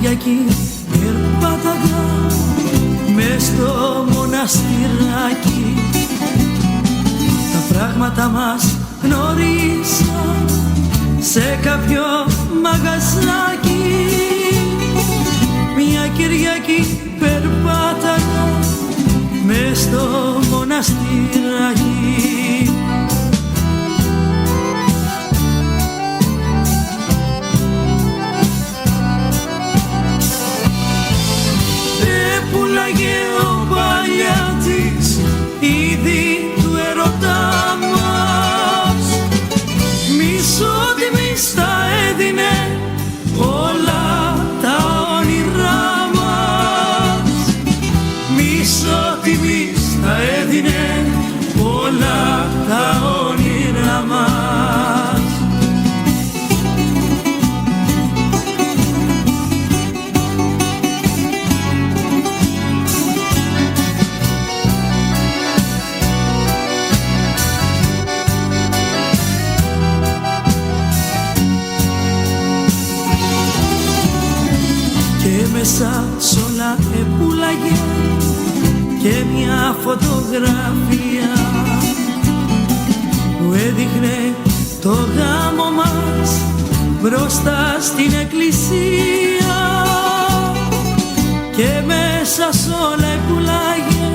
Κυριακή περπάταγα μες στο μοναστηράκι. Τα πράγματα μας γνώρισα σε κάποιο μαγαζάκι. Μια Κυριακή περπάταγα μες στο μοναστηράκι. Πουλάγε ο παλιάτης είδη του ερωτά μας. Μισότιμης τα έδινε όλα τα όνειρά μας. Μισότιμης τα έδινε όλα τα όνειρά μας. Μέσα σ' όλα επούλαγε και μια φωτογραφία που έδειχνε το γάμο μας μπροστά στην εκκλησία. Και μέσα σ' όλα επούλαγε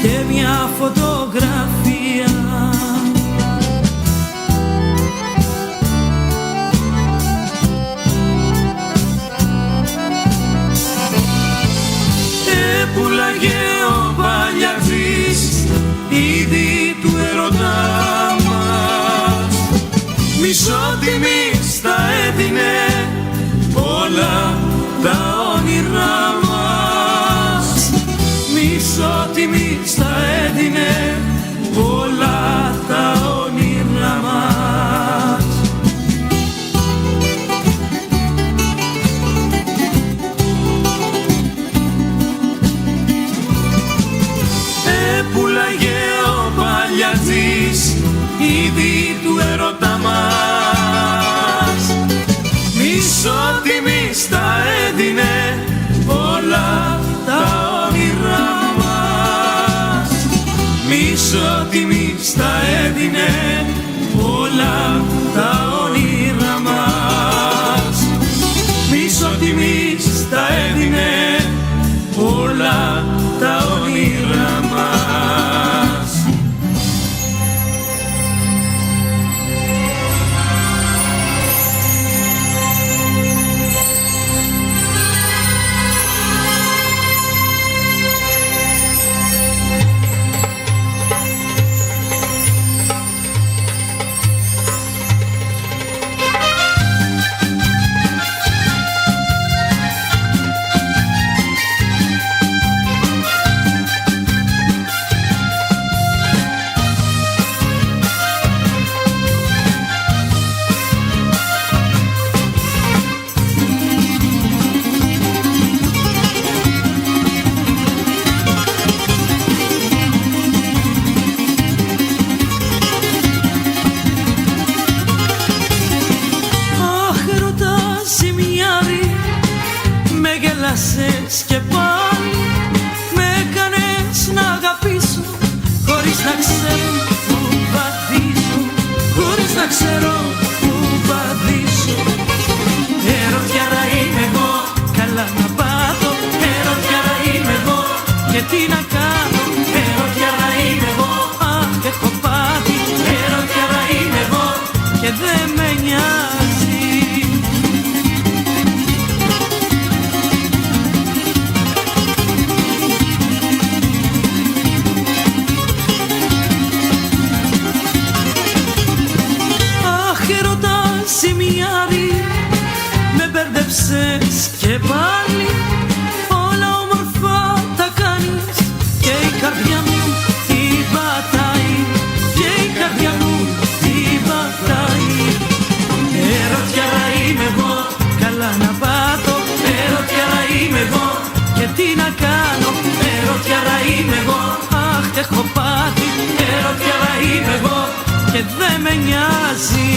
και μια φωτογραφία πουλάγε ο παλιατής είδη του ερωτά μας. Μισότιμης τα έδινε όλα τα όνειρά μας. Μισότιμης τα έδινε όλα τα όνειρά μας. Πουλάγε ο παλιατής είδη του ερωτά μας. Μισότιμης τα έδινε όλα τα όνειρά μας. Μισότιμης τα έδινε όλα τα όνειρά μας. Μισότιμης τα έδινε όλα τα όνειρά μας. Και πάλι με έκανες να αγαπήσω χωρίς να ξέρω που πατήσω, χωρίς να ξέρω που πατήσω. Ερωτιάρα είμαι εγώ, καλά να πάθω. Ερωτιάρα είμαι εγώ και τι να κάνω. Ερωτιάρα είμαι εγώ, αχ έχω πάθει. Ερωτιάρα είμαι εγώ και δεν με νοιάζει. Με μπέρδεψες και πάλι όλα όμορφα τα κάνεις και η καρδιά μου την πατάει, και η καρδιά μου την πατάει. Ερωτιάρα είμαι εγώ, καλά να πάθω. Ερωτιάρα είμαι εγώ και τι να κάνω. Ερωτιάρα είμαι εγώ, αχ έχω πάθει. Ερωτιάρα είμαι εγώ και δεν με νοιάζει.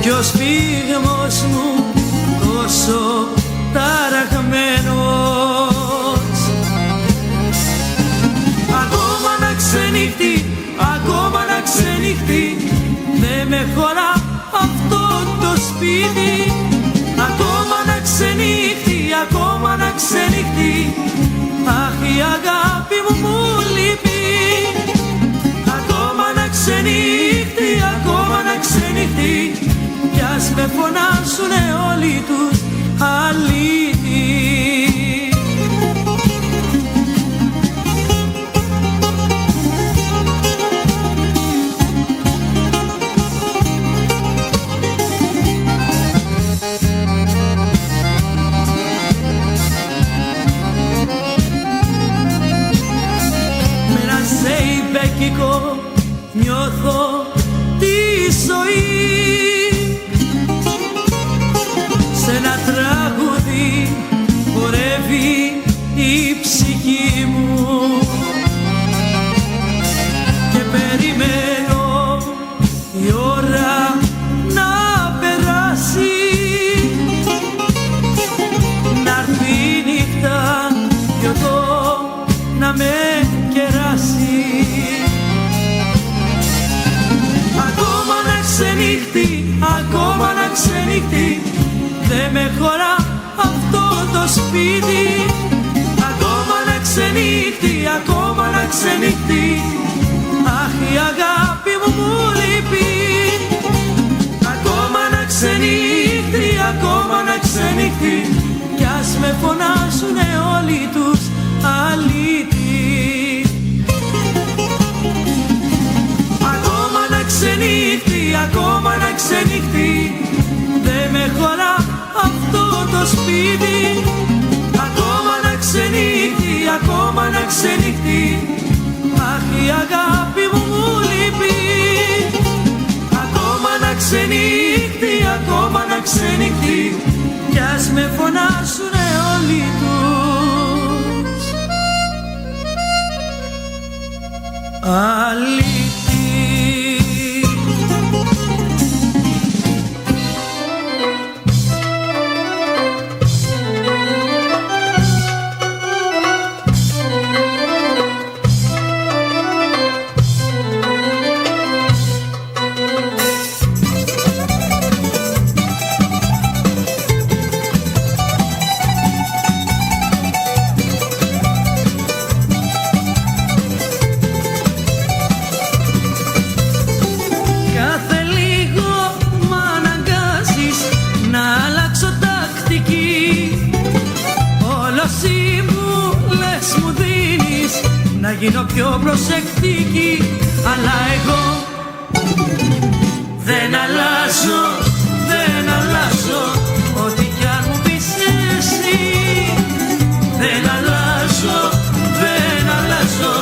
κι ο σφίγμος μου τόσο ταραγμένος. Ακόμα να ξενύχτει, ακόμα να ξενύχτει, δε με χωρά αυτό το σπίτι. Ακόμα να ξενύχτει, ακόμα να ξενύχτει, αχ η αγάπη μου μου λείπει. Ακόμα να ξενύχτει, ακόμα να ξενύχτει, κι ας με φωνάσουνε όλοι τους αλήτη. Νιώθω τη ζωή σε ένα τραγούδι, χορεύει η ψυχή μου και περιμένω η ώρα να περάσει, να'ρθεί η νύχτα κι εγώ να με κεράσει. Ακόμα να ξενύχτει, δε με χωρά αυτό το σπίτι. Ακόμα να ξενύχτει, ακόμα να ξενύχτει, αχ η αγάπη μου μου λείπει. Ακόμα να ξενύχτει, ακόμα να ξενύχτει, κι ας με φωνάσουνε όλοι τους αλήτη. Ακόμα να ξενύχτει, ακόμα να ξενύχτει, δε με χωρά αυτό το σπίτι. Ακόμα να ξενύχτει, ακόμα να ξενύχτει, αχ η αγάπη μου μου λείπει. Ακόμα να ξενύχτει, ακόμα να ξενύχτει, κι ας με φωνάσουνε όλοι τους αλήτη. Να γίνω πιο προσεκτική, αλλά εγώ δεν αλλάζω, δεν αλλάζω, ό,τι κι αν μου πεις εσύ. Δεν αλλάζω, δεν αλλάζω,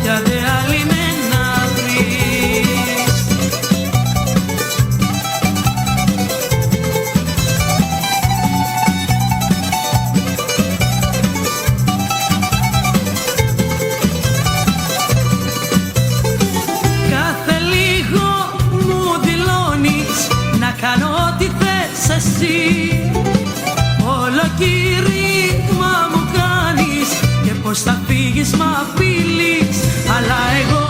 κι αν δε άλλη με να βρεις. Κάνω ό,τι θες εσύ, όλο κήρυγμα μου κάνεις και πως θα φύγεις μ' απειλείς. Αλλά εγώ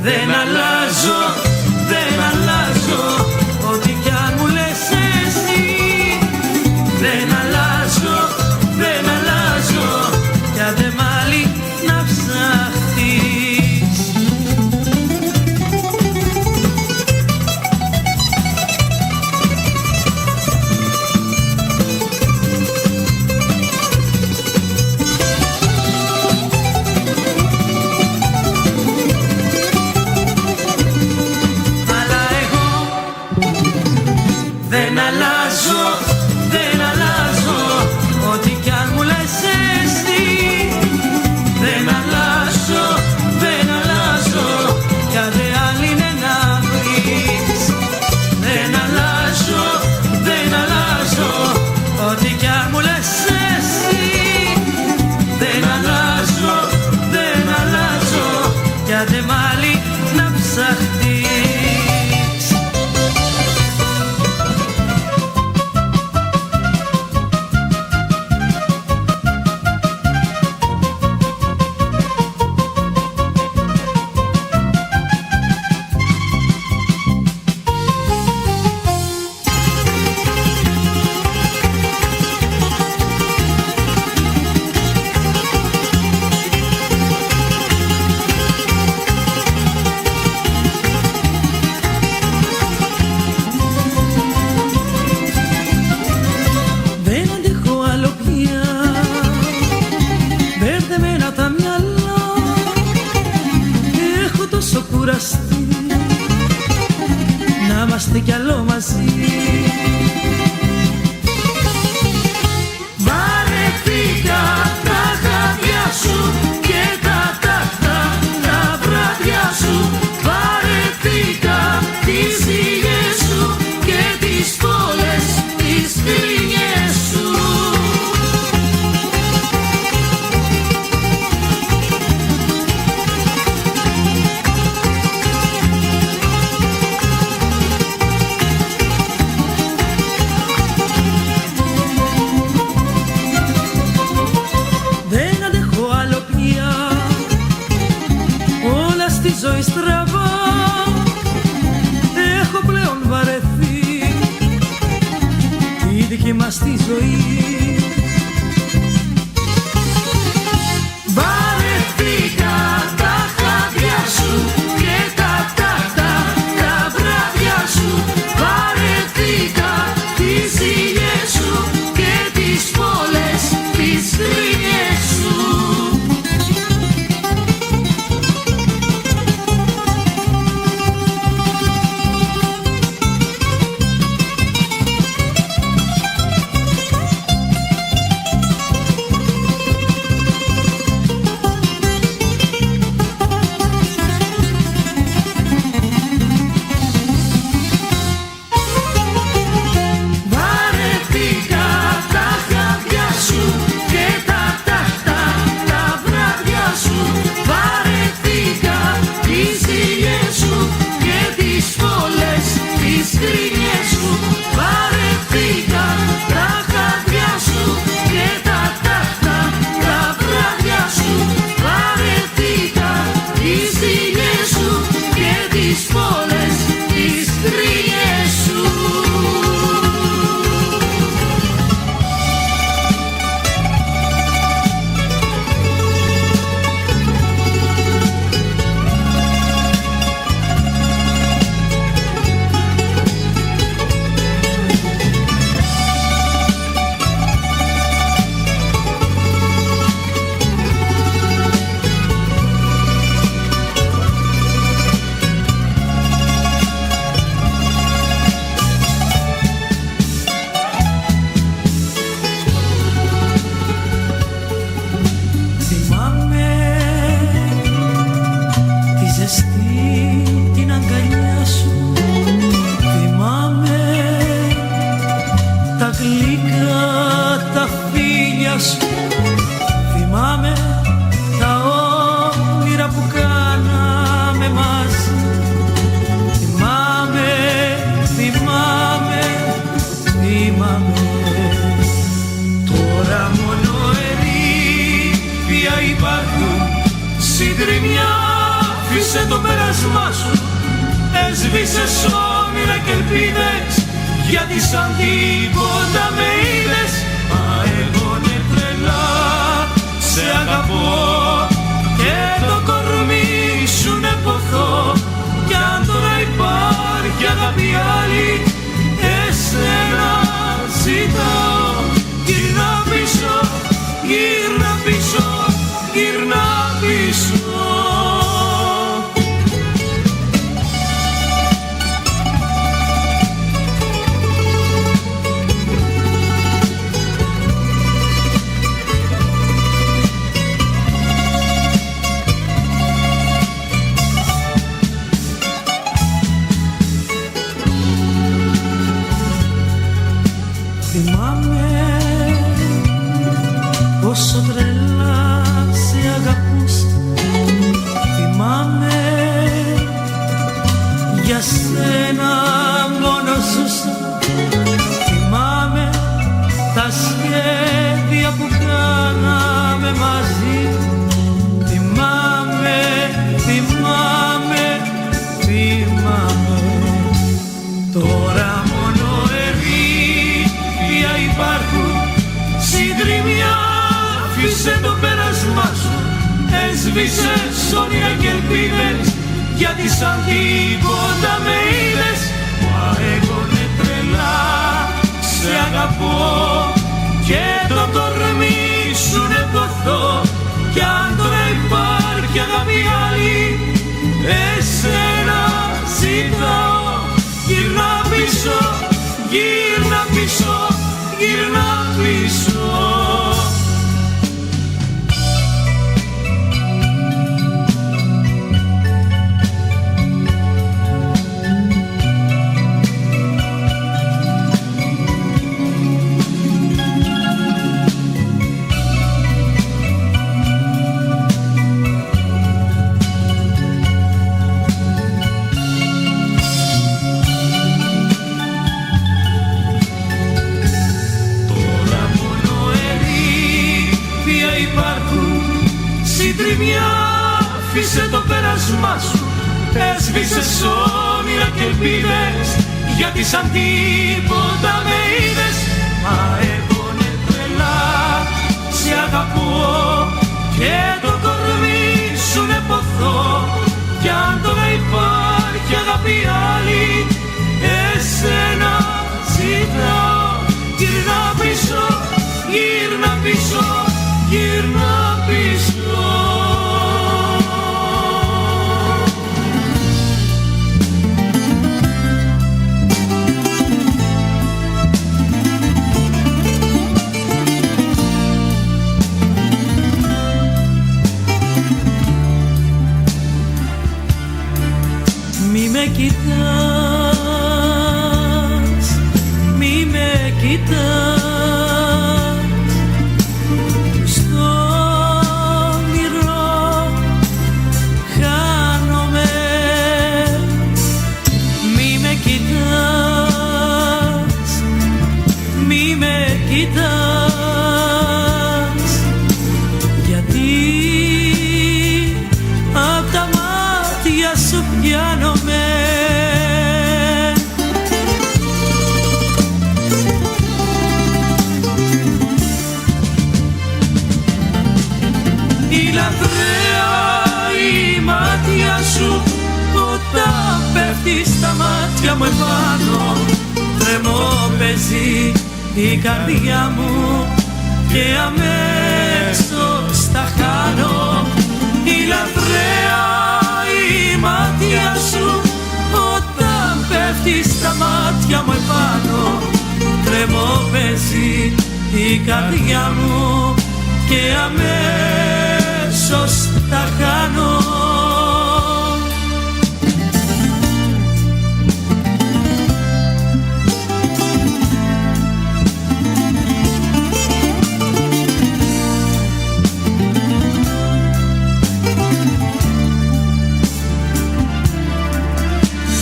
δεν αλλάζω, δεν αλλάζω, ό,τι κι αν μου λες εσύ. Δεν αλλάζω, δεν αλλάζω, κι αν δε μ' άλλη να ψαχτείς. είμαστε κι άλλο μαζί. Βαρεθήκα τα χάδια σου και τα βράδια σου. Βαρεθήκα τις ζήλιες σου και τις πόλες, τις γκρίνιες σου. Δεν αντέχω άλλο πια, όλα στη ζωή στραβά. Έχω πλέον βαρεθεί τη δική μας τη ζωή. Βαρεθήκα τα χάδια σου και τα βράδια σου. Βαρεθήκα τις ζήλιες σου και τις πόλες, τις γκρίνιες σου. Βαρεθήκα τα χάδια σου και τα βράδια σου. Βαρεθήκα τις ζήλιες σου και τις πόλες, τις γκρίνιες σου. Βαρεθήκα τα χάδια σου και τα βράδια σου. Βαρεθήκα τις ζήλιες σου και τις πόλες, τις γκρίνιες σου. Θυμάμαι τη ζεστή την αγκαλιά σου. Θυμάμαι τα γλυκά τα φίλια σου. Θυμάμαι τα όνειρα που κάναμε μαζί. Θυμάμαι τώρα μόνο ερήπια υπάρχουν. Συντριμμιά, άφησε το πέρασμά σου. Έσβησες όνειρα και ελπίδες, γιατί σαν τίποτα με είδες. Μα εγώ ναι τρελά σε αγαπώ και το κορμί σου ναι ποθώ. Κι αν τώρα υπάρχει αγάπη άλλη, εσένα ζητάω. Γυρνά πίσω, γυρνά πίσω, γυρνά πίσω. Θυμάμαι πόσο τρελά σε αγαπούσα. Θυμάμαι για σένα μόνο ζούσα. Θυμάμαι τα σχέδια που κάναμε μαζί. Θυμάμαι τώρα μόνο ερήπια υπάρχουν. Συντριμμιά, άφησε το πέρασμά σου. Έσβησες όνειρα και ελπίδες, γιατί σαν τίποτα με είδες. Μα εγώ ναι τρελά σε αγαπώ και το κορμί σου ναι ποθώ. Κι αν τώρα υπάρχει αγάπη άλλη, εσένα ζητάω. Γυρνά γύρνα πίσω, γύρνα πίσω. Άφησε το πέρασμά σου, έσβησες όνειρα και ελπίδες, γιατί σαν τίποτα με είδες. Μα εγώ ναι τρελά σε αγαπώ και το κορμί σου ναι ποθώ, κι αν τώρα υπάρχει αγάπη άλλη, εσένα ζητάω. Γύρνα πίσω, γύρνα πίσω, γύρνα πίσω. Μη με κοιτάς, μη με κοιτάς, στο όνειρο χάνομαι. Μη με κοιτάς, μη με κοιτάς, γιατί απ' τα μάτια σου πιάνομαι. Η λαθρέα η μάτια σου, όταν πέφτει στα μάτια μου επάνω, τρέμω παίζει η καρδιά μου και αμέσως τα χάνω. η λαθρέα η μάτια σου, όταν πέφτει στα μάτια μου επάνω, τρέμω παίζει η καρδιά μου και αμέσως τα χάνω.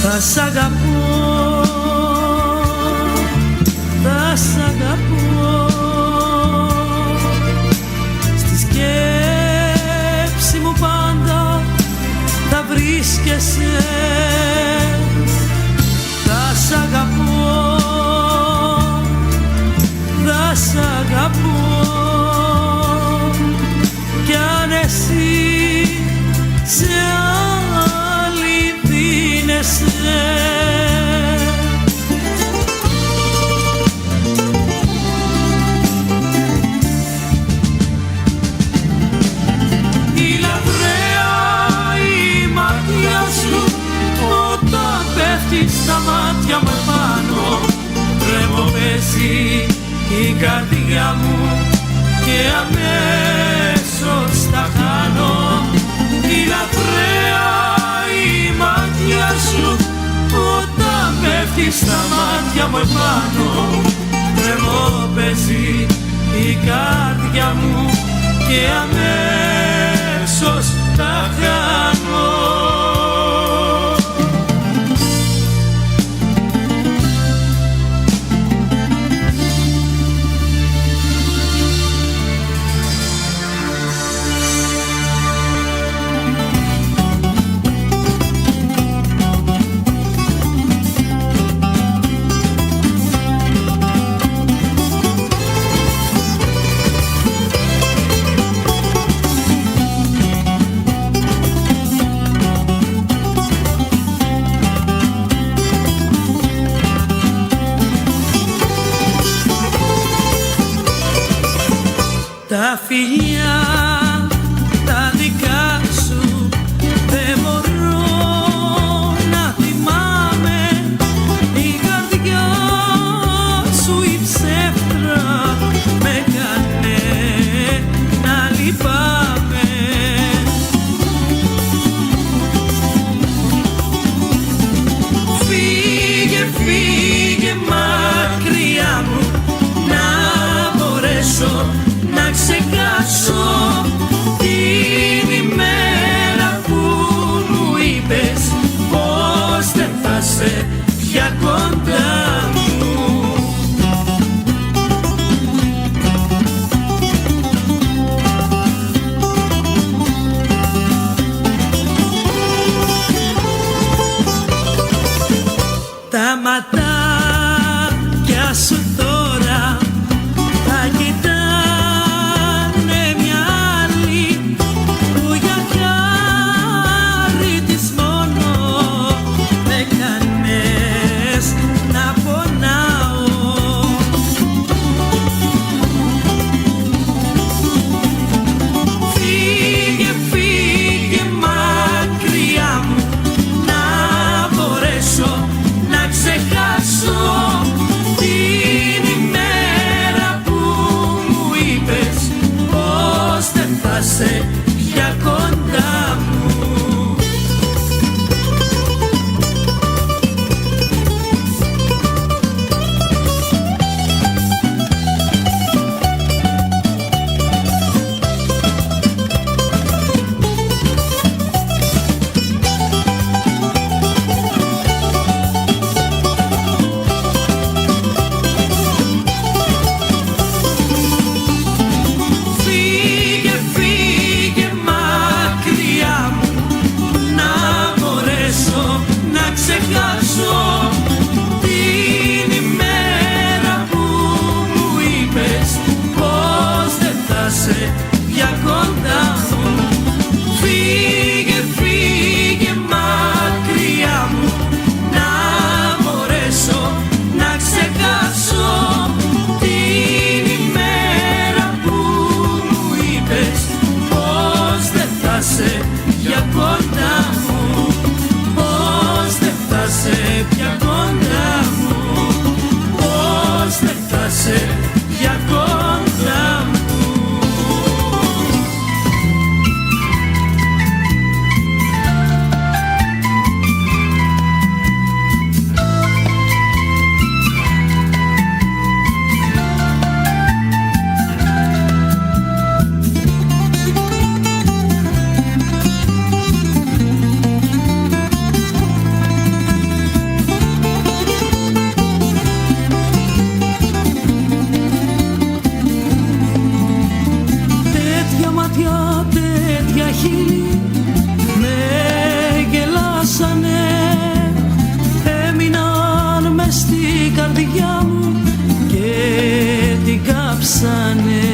Θα σ' αγαπώ, θα σ' αγαπώ, στη σκέψη μου πάντα θα βρίσκεσαι. Θα σ' αγαπώ, θα σ' αγαπώ, κι αν εσύ σε άλλη δίνεσαι. η λαθρέα η μάτια σου, όταν πέφτει στα μάτια μου επάνω, τρέμω παίζει η καρδιά μου και αμέσως τα χάνω. η λαθρέα η μάτια σου, όταν πέφτει στα μάτια μου επάνω, τρέμω παίζει η καρδιά μου και αμέσως τα χάνω. Τα φιλιά τα δικά σου δεν μπορώ να θυμάμαι. Η καρδιά ξεχάσω την ημέρα που μου είπες πως δεν θα σε πια κοντά μου. Τα ματάκια σου τώρα θα κοιτάνε μια άλλη που για χάρη της μόνο με κάνες να πονάω. Φύγε, φύγε μακριά μου να μπορέσω να ξεχάσω την ημέρα που μου είπες πως δεν θα σε πια κοντά μου. Φύγε, φύγε μακριά μου να μπορέσω να ξεχάσω την ημέρα που μου είπες πως δεν θα σε πια κοντά μου. Φύγε, φύγε μακριά μου να μπορέσω να ξεχάσω την ημέρα που μου είπες πως δεν θα σε πια κοντά μου. Πως δεν θα σε πια κοντά μου. Πως δεν θα σε πια κοντά μου. Τέτοια ματιά, τέτοια χείλη με γελάσανε, έμειναν μες στην καρδιά μου και την κάψανε.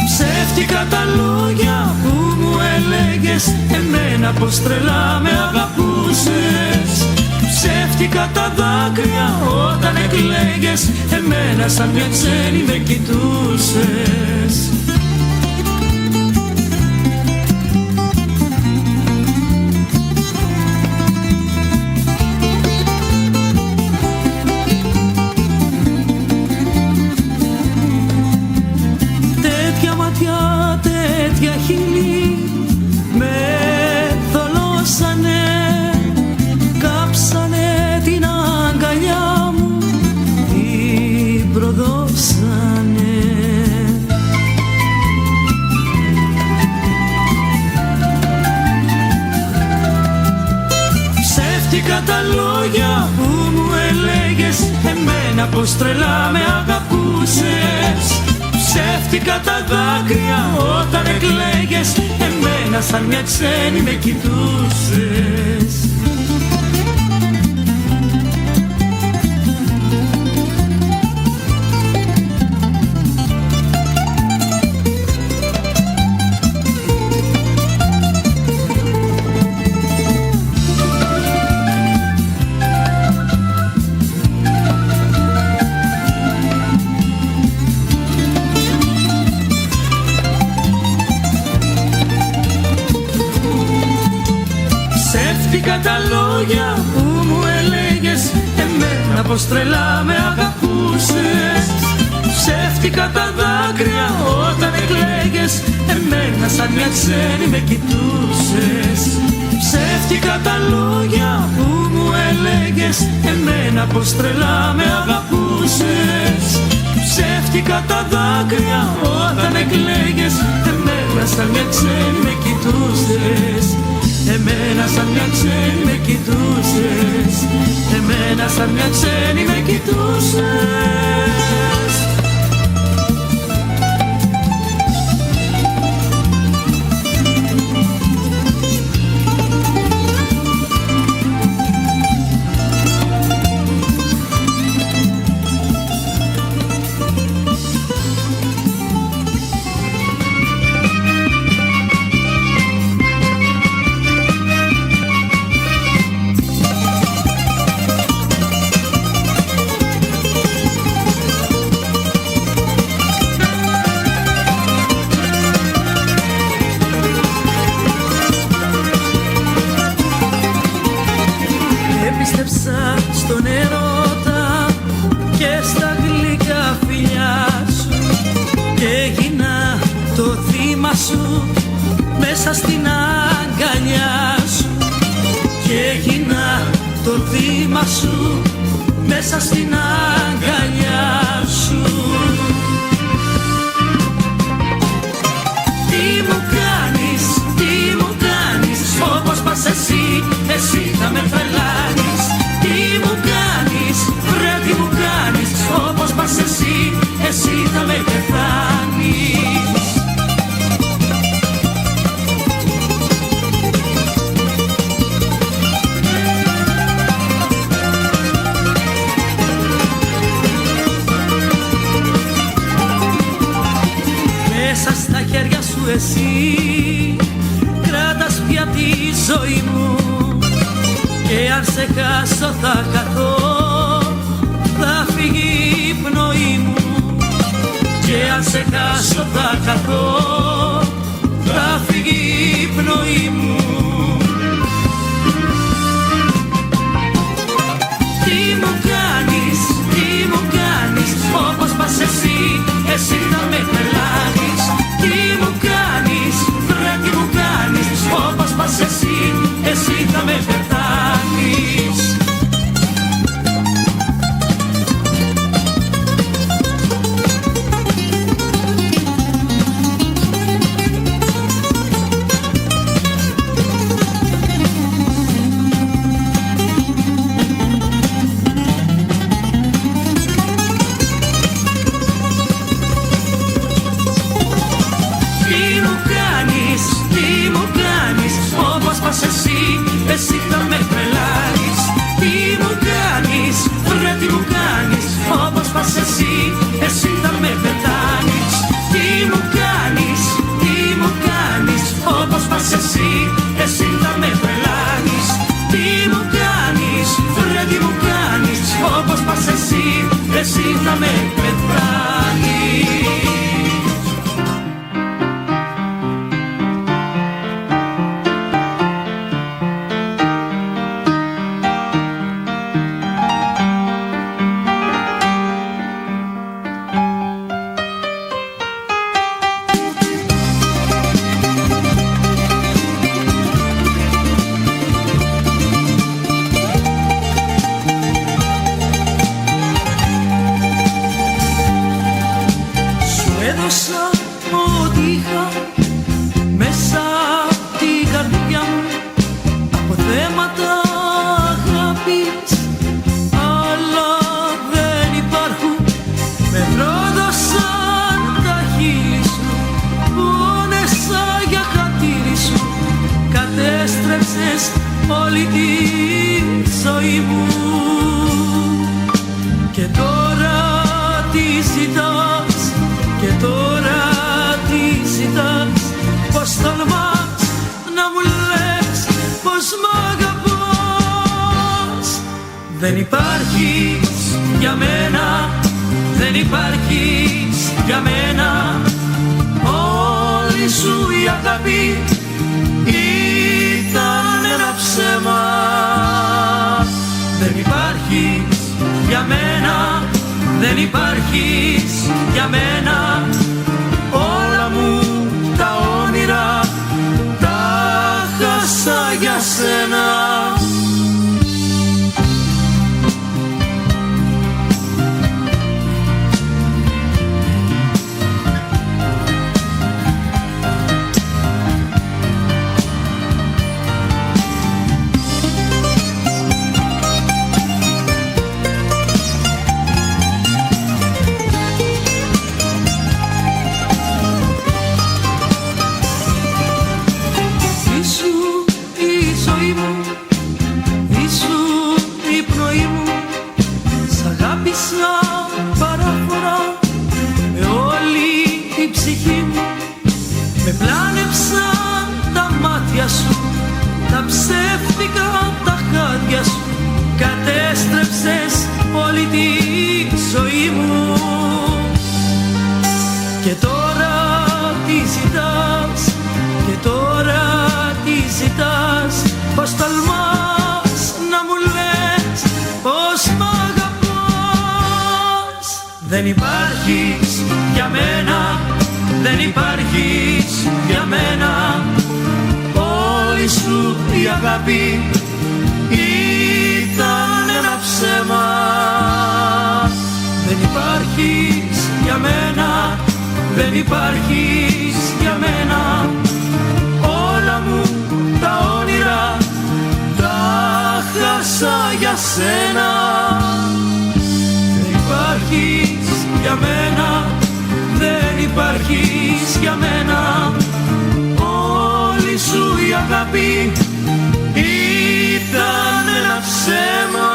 Ψεύτικα τα λόγια που μου έλεγες, εμένα πως τρελά με αγαπούσες. Ψεύτικα τα δάκρυα όταν εκλαίγες, εμένα σαν μια ξένη με κοιτούσες. Τέτοια ματιά, τέτοια χείλη με θολώσανε, κάψανε την αγκαλιά μου, την προδώσανε. Ψεύτικα τα λόγια που μου έλεγες, εμένα πως τρελά με αγαπούσες. Ψεύτικα τα δάκρυα όταν εκλαίγες, εμένα σαν μια ξένη με κοιτούσες. Ψεύτικα τα λόγια που μου έλεγες, εμένα πως τρελά με αγαπούσες. Ψεύτικα τα δάκρυα όταν εκλαίγες, εμένα σαν μια ξένη με κοιτούσες. Ψεύτικα τα λόγια που μου έλεγες εμένα πως τρελά με αγαπούσες. Ψεύτικα τα δάκρυα όταν εκλαίγες, εμένα σαν μια ξένη με κοιτούσες. Εμένα σαν μια ξένη με κοιτούσες. Εμένα σαν μια ξένη με κοιτούσες. Πίστεψα στον ερώτα και στα γλυκά φιλιά σου και έγινα το θύμα σου μέσα στην αγκαλιά σου. Και έγινα το θύμα σου μέσα στην αγκαλιά σου. Τι μου κάνεις, τι μου κάνεις, όπως πας εσύ, εσύ θα με τρελάνεις. Τι μου κάνεις, βρε τι μου κάνεις, όπως πας εσύ, εσύ θα με πεθάνεις. Μέσα στα χέρια σου εσύ κράτας πια τη ζωή μου. Και αν σε χάσω θα χαθώ, θα φύγει η πνοή μου. Και αν σε χάσω θα χαθώ, θα φύγει η πνοή μου. Τι μου κάνεις, τι μου κάνεις, όπως πας εσύ, εσύ θα με τρελάνεις. Τι μου κάνεις, βρε τι μου κάνεις, όπως πας εσύ, εσύ θα με πεθάνεις. Εσύ θα με τρελάνεις. Τι μου κάνεις, βρε τι μου κάνεις, όπως πας εσύ, εσύ θα με πεθάνεις. Τι μου κάνεις, τι μου κάνεις, όπως πας εσύ, εσύ θα με τρελάνεις. Τι μου κάνεις, βρε τι μου κάνεις, όπως πας εσύ, εσύ θα με πεθάνεις. Έδωσα ό,τι είχα μέσα απ' την καρδιά μου, από θέματα αγάπης, αλλά δεν υπάρχουν. Με πρόδωσαν τα χείλη σου, πόνεσα για χατήρι σου. Κατέστρεψες όλη τη ζωή μου. Και τώρα τι ζητάς, και τώρα τι ζητάς, πως τολμάς να μου λες πως μ' αγαπάς. Δεν υπάρχεις για μένα, δεν υπάρχεις για μένα. Όλη σου η αγάπη ήταν ένα ψέμα. Δεν υπάρχεις για μένα, δεν υπάρχεις για μένα. Όλα μου τα όνειρα τα χάσα για σένα. δεν υπάρχεις για μένα, δεν υπάρχεις για μένα. Όλη σου η αγάπη ήταν ένα ψέμα. Δεν υπάρχεις για μένα, δεν υπάρχεις για μένα. Όλα μου τα όνειρα τα χάσα για σένα. Δεν υπάρχεις για μένα, δεν υπάρχεις για μένα. Όλη σου η αγάπη ήταν ένα ψέμα.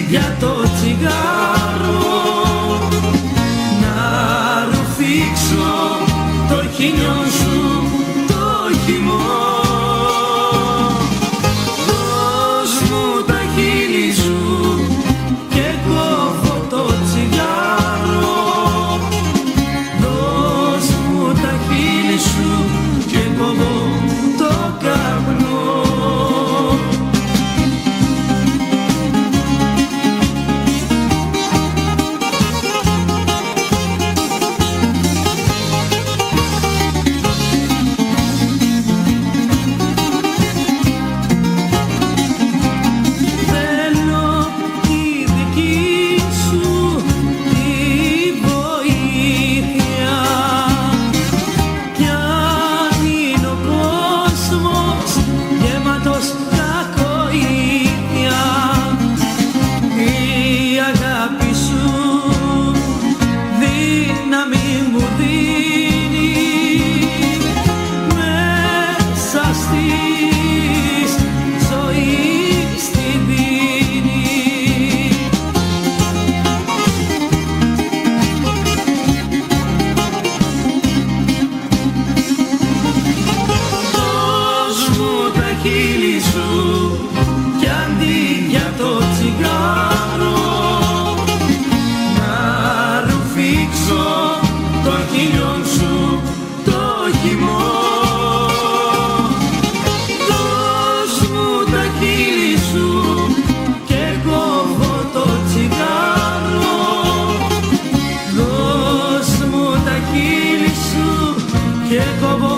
Για το τσιγάρο να ρουφήξω το χείλιο σου το χυμό. Δώσ' μου τα χείλη σου και κόβω το τσιγάρο. Δώσ' μου τα χείλη σου και κόβω το καπνό. Χείλη σου κι αντί για το τσιγάρο να ρουφήξω το χείλιο σου το χυμό. Δώσ' μου τα χείλη σου και κόβω το τσιγάρο. Δώσ' μου τα χείλη σου και κόβω